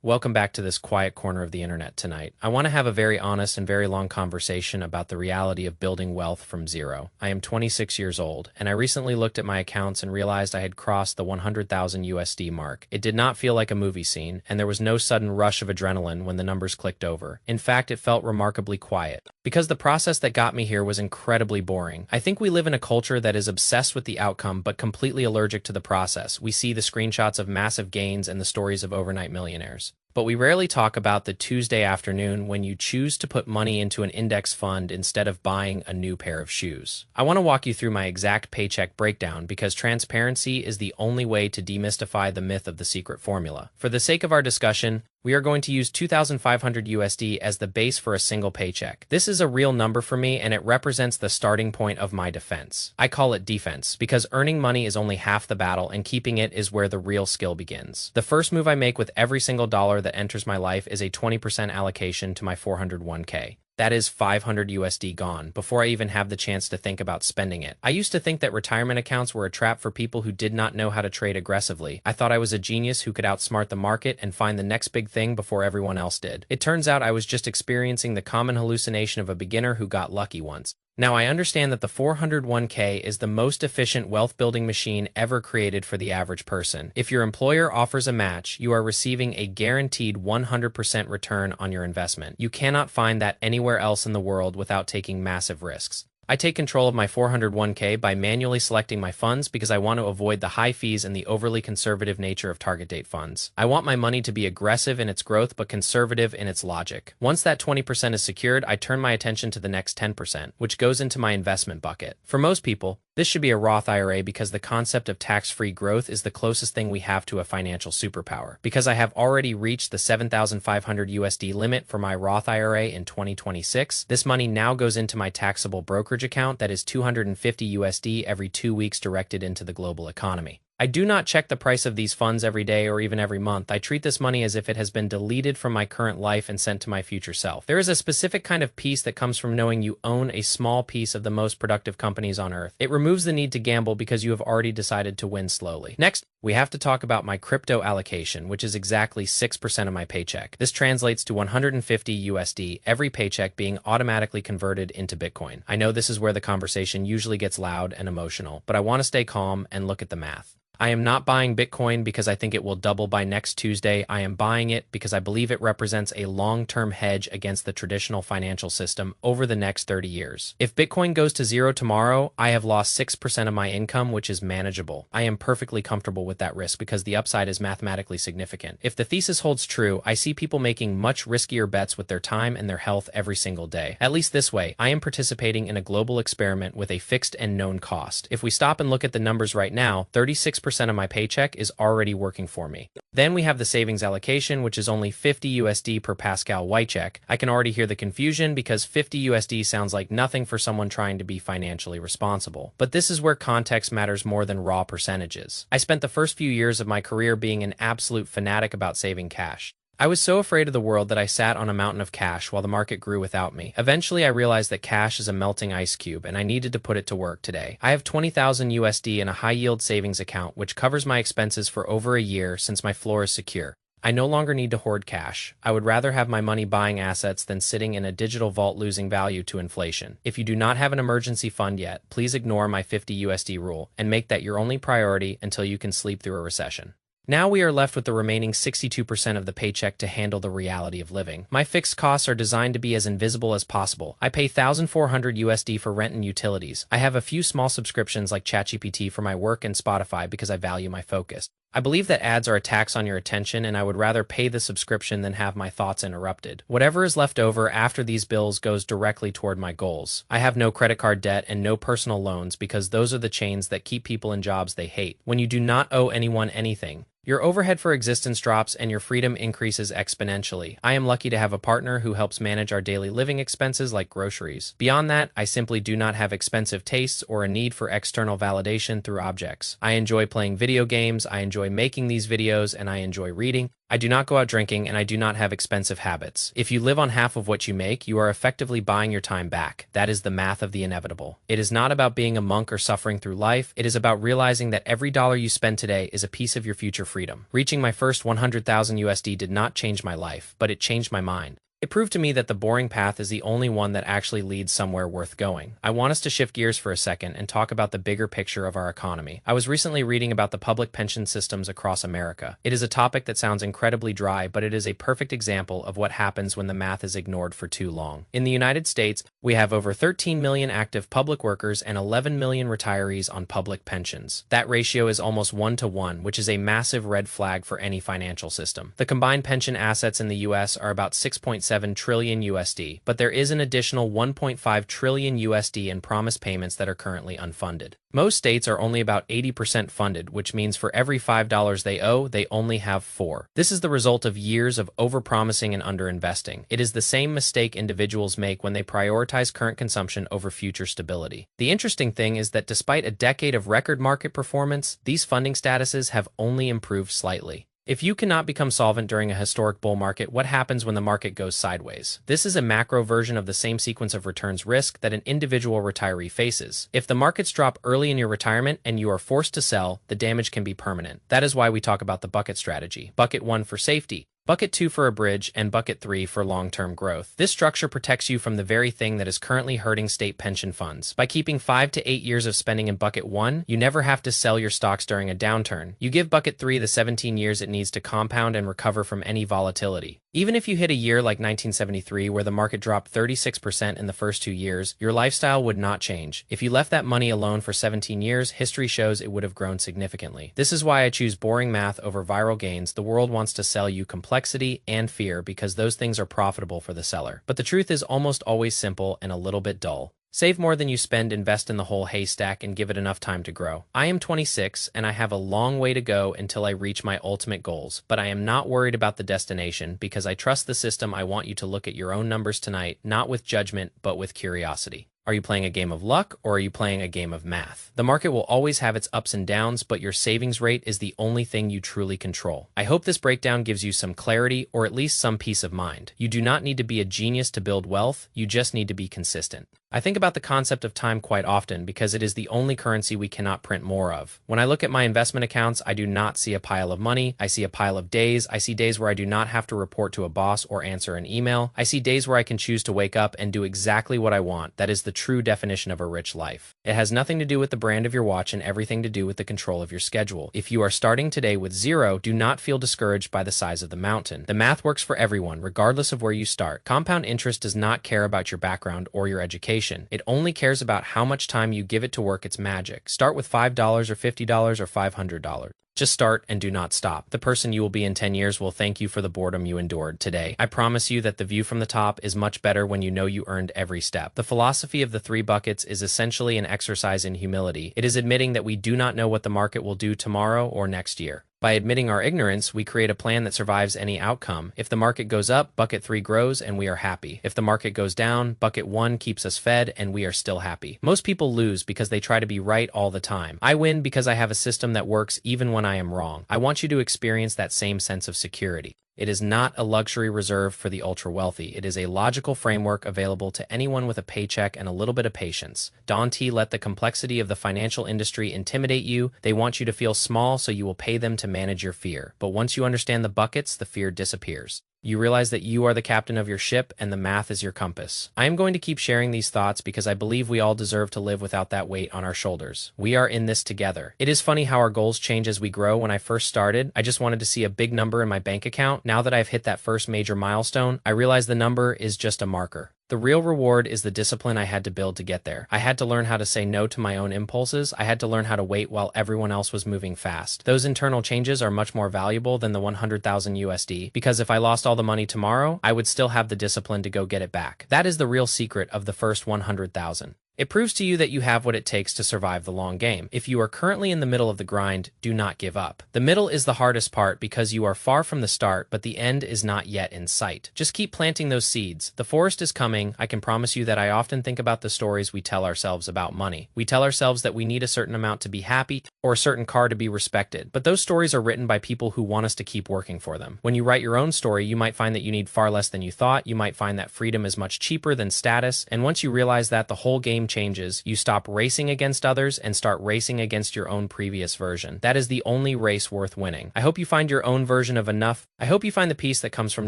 Welcome back to this quiet corner of the internet tonight. I want to have a very honest and very long conversation about the reality of building wealth from zero. I am 26 years old, and I recently looked at my accounts and realized I had crossed the 100,000 USD mark. It did not feel like a movie scene, and there was no sudden rush of adrenaline when the numbers clicked over. In fact, it felt remarkably quiet. Because the process that got me here was incredibly boring. I think we live in a culture that is obsessed with the outcome but completely allergic to the process. We see the screenshots of massive gains and the stories of overnight millionaires. But we rarely talk about the Tuesday afternoon when you choose to put money into an index fund instead of buying a new pair of shoes. I want to walk you through my exact paycheck breakdown because transparency is the only way to demystify the myth of the secret formula. For the sake of our discussion, we are going to use 2,500 USD as the base for a single paycheck. This is a real number for me, and it represents the starting point of my defense. I call it defense because earning money is only half the battle and keeping it is where the real skill begins. The first move I make with every single dollar that enters my life is a 20% allocation to my 401k. That is 500 USD gone before I even have the chance to think about spending it. I used to think that retirement accounts were a trap for people who did not know how to trade aggressively. I thought I was a genius who could outsmart the market and find the next big thing before everyone else did. It turns out I was just experiencing the common hallucination of a beginner who got lucky once. Now, I understand that the 401k is the most efficient wealth-building machine ever created for the average person. If your employer offers a match, you are receiving a guaranteed 100% return on your investment. You cannot find that anywhere else in the world without taking massive risks. I take control of my 401k by manually selecting my funds because I want to avoid the high fees and the overly conservative nature of target date funds. I want my money to be aggressive in its growth but conservative in its logic. Once that 20% is secured, I turn my attention to the next 10%, which goes into my investment bucket. For most people, this should be a Roth IRA because the concept of tax-free growth is the closest thing we have to a financial superpower. Because I have already reached the 7,500 USD limit for my Roth IRA in 2026, this money now goes into my taxable brokerage account that is 250 USD every 2 weeks directed into the global economy. I do not check the price of these funds every day or even every month. I treat this money as if it has been deleted from my current life and sent to my future self. There is a specific kind of peace that comes from knowing you own a small piece of the most productive companies on earth. It removes the need to gamble because you have already decided to win slowly. Next, we have to talk about my crypto allocation, which is exactly 6% of my paycheck. This translates to 150 USD, every paycheck being automatically converted into Bitcoin. I know this is where the conversation usually gets loud and emotional, but I want to stay calm and look at the math. I am not buying Bitcoin because I think it will double by next Tuesday. I am buying it because I believe it represents a long-term hedge against the traditional financial system over the next 30 years. If Bitcoin goes to zero tomorrow, I have lost 6% of my income, which is manageable. I am perfectly comfortable with that risk because the upside is mathematically significant. If the thesis holds true, I see people making much riskier bets with their time and their health every single day. At least this way, I am participating in a global experiment with a fixed and known cost. If we stop and look at the numbers right now, 36% of my paycheck is already working for me. Then we have the savings allocation, which is only 50 USD per Pascal white check. I can already hear the confusion because 50 USD sounds like nothing for someone trying to be financially responsible. But this is where context matters more than raw percentages. I spent the first few years of my career being an absolute fanatic about saving cash. I was so afraid of the world that I sat on a mountain of cash while the market grew without me. Eventually, I realized that cash is a melting ice cube, and I needed to put it to work today. I have 20,000 USD in a high-yield savings account, which covers my expenses for over a year since my floor is secure. I no longer need to hoard cash. I would rather have my money buying assets than sitting in a digital vault losing value to inflation. If you do not have an emergency fund yet, please ignore my 50 USD rule and make that your only priority until you can sleep through a recession. Now we are left with the remaining 62% of the paycheck to handle the reality of living. My fixed costs are designed to be as invisible as possible. I pay 1,400 USD for rent and utilities. I have a few small subscriptions like ChatGPT for my work and Spotify because I value my focus. I believe that ads are a tax on your attention, and I would rather pay the subscription than have my thoughts interrupted. Whatever is left over after these bills goes directly toward my goals. I have no credit card debt and no personal loans because those are the chains that keep people in jobs they hate. When you do not owe anyone anything, your overhead for existence drops and your freedom increases exponentially. I am lucky to have a partner who helps manage our daily living expenses like groceries. Beyond that, I simply do not have expensive tastes or a need for external validation through objects. I enjoy playing video games, I enjoy making these videos, and I enjoy reading. I do not go out drinking, and I do not have expensive habits. If you live on half of what you make, you are effectively buying your time back. That is the math of the inevitable. It is not about being a monk or suffering through life. It is about realizing that every dollar you spend today is a piece of your future freedom. Reaching my first 100,000 USD did not change my life, but it changed my mind. It proved to me that the boring path is the only one that actually leads somewhere worth going. I want us to shift gears for a second and talk about the bigger picture of our economy. I was recently reading about the public pension systems across America. It is a topic that sounds incredibly dry, but it is a perfect example of what happens when the math is ignored for too long. In the United States, we have over 13 million active public workers and 11 million retirees on public pensions. That ratio is almost 1-to-1, which is a massive red flag for any financial system. The combined pension assets in the US are about 6.7 trillion USD, but there is an additional 1.5 trillion USD in promise payments that are currently unfunded. Most states are only about 80% funded, which means for every $5 they owe, they only have 4. This is the result of years of overpromising and underinvesting. It is the same mistake individuals make when they prioritize current consumption over future stability. The interesting thing is that despite a decade of record market performance, these funding statuses have only improved slightly. If you cannot become solvent during a historic bull market, what happens when the market goes sideways? This is a macro version of the same sequence of returns risk that an individual retiree faces. If the markets drop early in your retirement and you are forced to sell, the damage can be permanent. That is why we talk about the bucket strategy. Bucket 1 for safety, Bucket 2 for a bridge, and Bucket 3 for long-term growth. This structure protects you from the very thing that is currently hurting state pension funds. By keeping 5 to 8 years of spending in Bucket 1, you never have to sell your stocks during a downturn. You give Bucket 3 the 17 years it needs to compound and recover from any volatility. Even if you hit a year like 1973 where the market dropped 36% in the first 2 years, your lifestyle would not change. If you left that money alone for 17 years, history shows it would have grown significantly. This is why I choose boring math over viral gains. The world wants to sell you complexity and fear because those things are profitable for the seller. But the truth is almost always simple and a little bit dull. Save more than you spend, invest in the whole haystack, and give it enough time to grow. I am 26, and I have a long way to go until I reach my ultimate goals, but I am not worried about the destination because I trust the system. I want you to look at your own numbers tonight, not with judgment, but with curiosity. Are you playing a game of luck, or are you playing a game of math? The market will always have its ups and downs, but your savings rate is the only thing you truly control. I hope this breakdown gives you some clarity, or at least some peace of mind. You do not need to be a genius to build wealth, you just need to be consistent. I think about the concept of time quite often because it is the only currency we cannot print more of. When I look at my investment accounts, I do not see a pile of money. I see a pile of days. I see days where I do not have to report to a boss or answer an email. I see days where I can choose to wake up and do exactly what I want. That is the true definition of a rich life. It has nothing to do with the brand of your watch and everything to do with the control of your schedule. If you are starting today with zero, do not feel discouraged by the size of the mountain. The math works for everyone, regardless of where you start. Compound interest does not care about your background or your education. It only cares about how much time you give it to work its magic. Start with $5 or $50 or $500. Just start and do not stop. The person you will be in 10 years will thank you for the boredom you endured today. I promise you that the view from the top is much better when you know you earned every step. The philosophy of the 3 buckets is essentially an exercise in humility. It is admitting that we do not know what the market will do tomorrow or next year. By admitting our ignorance, we create a plan that survives any outcome. If the market goes up, Bucket 3 grows and we are happy. If the market goes down, Bucket 1 keeps us fed and we are still happy. Most people lose because they try to be right all the time. I win because I have a system that works even when I am wrong. I want you to experience that same sense of security. It is not a luxury reserved for the ultra-wealthy. It is a logical framework available to anyone with a paycheck and a little bit of patience. Don't let the complexity of the financial industry intimidate you. They want you to feel small so you will pay them to manage your fear. But once you understand the buckets, the fear disappears. You realize that you are the captain of your ship and the math is your compass. I am going to keep sharing these thoughts because I believe we all deserve to live without that weight on our shoulders. We are in this together. It is funny how our goals change as we grow. When I first started, I just wanted to see a big number in my bank account. Now that I've hit that first major milestone, I realize the number is just a marker. The real reward is the discipline I had to build to get there. I had to learn how to say no to my own impulses. I had to learn how to wait while everyone else was moving fast. Those internal changes are much more valuable than the 100,000 USD because if I lost all the money tomorrow, I would still have the discipline to go get it back. That is the real secret of the first 100,000. It proves to you that you have what it takes to survive the long game. If you are currently in the middle of the grind, do not give up. The middle is the hardest part because you are far from the start, but the end is not yet in sight. Just keep planting those seeds. The forest is coming. I can promise you that I often think about the stories we tell ourselves about money. We tell ourselves that we need a certain amount to be happy or a certain car to be respected, but those stories are written by people who want us to keep working for them. When you write your own story, you might find that you need far less than you thought. You might find that freedom is much cheaper than status, and once you realize that, the whole game changes. You stop racing against others and start racing against your own previous version. That is the only race worth winning. I hope you find your own version of enough. I hope you find the peace that comes from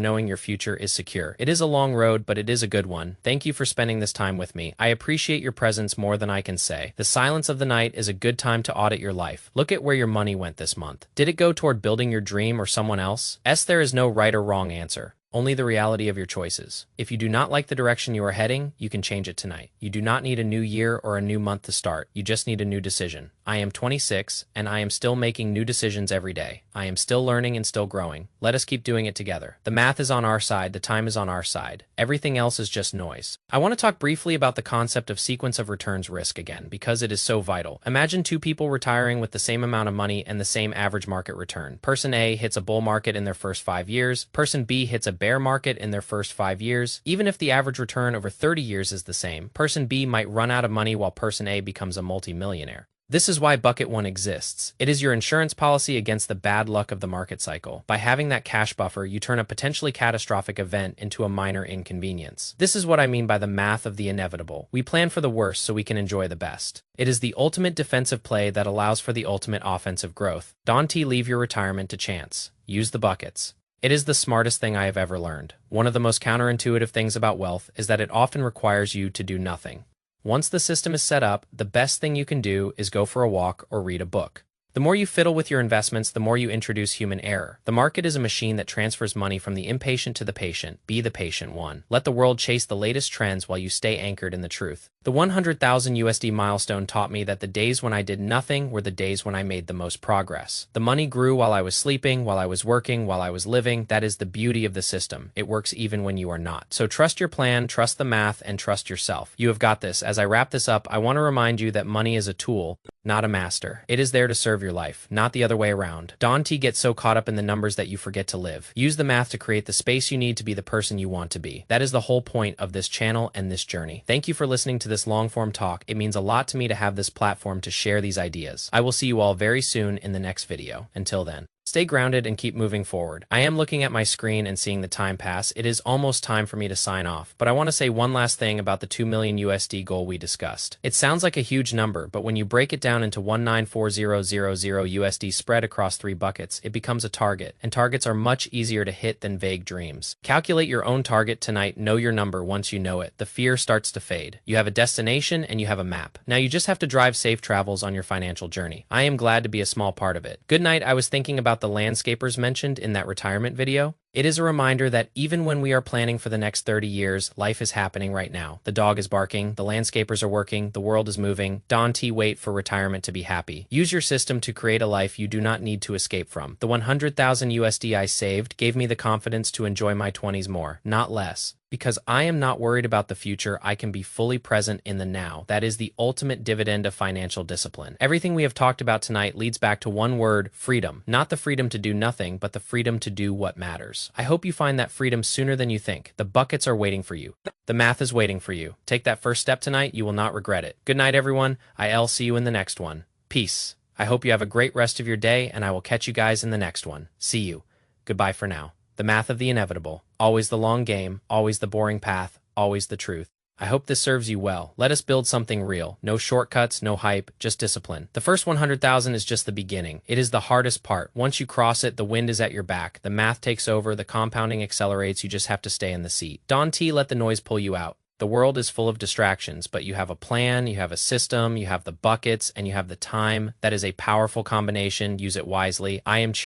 knowing your future is secure. It is a long road, but it is a good one. Thank you for spending this time with me. I appreciate your presence more than I can say. The silence of the night is a good time to audit your life. Look at where your money went this month. Did it go toward building your dream or someone else? There is no right or wrong answer. Only the reality of your choices. If you do not like the direction you are heading, you can change it tonight. You do not need a new year or a new month to start. You just need a new decision. I am 26, and I am still making new decisions every day. I am still learning and still growing. Let us keep doing it together. The math is on our side. The time is on our side. Everything else is just noise. I want to talk briefly about the concept of sequence of returns risk again, because it is so vital. Imagine two people retiring with the same amount of money and the same average market return. Person A hits a bull market in their first 5 years. Person B hits a bear market in their first 5 years. Even if the average return over 30 years is the same, person B might run out of money while person A becomes a multi-millionaire. This is why Bucket 1 exists. It is your insurance policy against the bad luck of the market cycle. By having that cash buffer, you turn a potentially catastrophic event into a minor inconvenience. This is what I mean by the math of the inevitable. We plan for the worst so we can enjoy the best. It is the ultimate defensive play that allows for the ultimate offensive growth. Don't leave your retirement to chance. Use the buckets. It is the smartest thing I have ever learned. One of the most counterintuitive things about wealth is that it often requires you to do nothing. Once the system is set up, the best thing you can do is go for a walk or read a book. The more you fiddle with your investments, the more you introduce human error. The market is a machine that transfers money from the impatient to the patient. Be the patient one. Let the world chase the latest trends while you stay anchored in the truth. The 100,000 USD milestone taught me that the days when I did nothing were the days when I made the most progress. The money grew while I was sleeping, while I was working, while I was living. That is the beauty of the system. It works even when you are not. So trust your plan, trust the math, and trust yourself. You have got this. As I wrap this up, I want to remind you that money is a tool, not a master. It is there to serve your life, not the other way around. Don't get so caught up in the numbers that you forget to live. Use the math to create the space you need to be the person you want to be. That is the whole point of this channel and this journey. Thank you for listening to this long-form talk. It means a lot to me to have this platform to share these ideas. I will see you all very soon in the next video. Until then, stay grounded and keep moving forward. I am looking at my screen and seeing the time pass. It is almost time for me to sign off, but I want to say one last thing about the 2 million USD goal we discussed. It sounds like a huge number, but when you break it down into 194000 USD spread across 3 buckets, it becomes a target, and targets are much easier to hit than vague dreams. Calculate your own target tonight, know your number. Once you know it, the fear starts to fade. You have a destination and you have a map. Now you just have to drive safe travels on your financial journey. I am glad to be a small part of it. Good night. I was thinking about the landscapers mentioned in that retirement video. It is a reminder that even when we are planning for the next 30 years, life is happening right now. The dog is barking, the landscapers are working, the world is moving. Don't wait for retirement to be happy. Use your system to create a life you do not need to escape from. The 100,000 USD I saved gave me the confidence to enjoy my 20s more, not less. Because I am not worried about the future, I can be fully present in the now. That is the ultimate dividend of financial discipline. Everything we have talked about tonight leads back to one word: freedom. Not the freedom to do nothing, but the freedom to do what matters. I hope you find that freedom sooner than you think. The buckets are waiting for you. The math is waiting for you. Take that first step tonight. You will not regret it. Good night, everyone. I'll see you in the next one. Peace. I hope you have a great rest of your day, and I will catch you guys in the next one. See you. Goodbye for now. The math of the inevitable. Always the long game, always the boring path, always the truth. I hope this serves you well. Let us build something real. No shortcuts, no hype, just discipline. The first 100,000 is just the beginning. It is the hardest part. Once you cross it, the wind is at your back. The math takes over, the compounding accelerates, you just have to stay in the seat. Don't let the noise pull you out. The world is full of distractions, but you have a plan, you have a system, you have the buckets, and you have the time. That is a powerful combination. Use it wisely. I am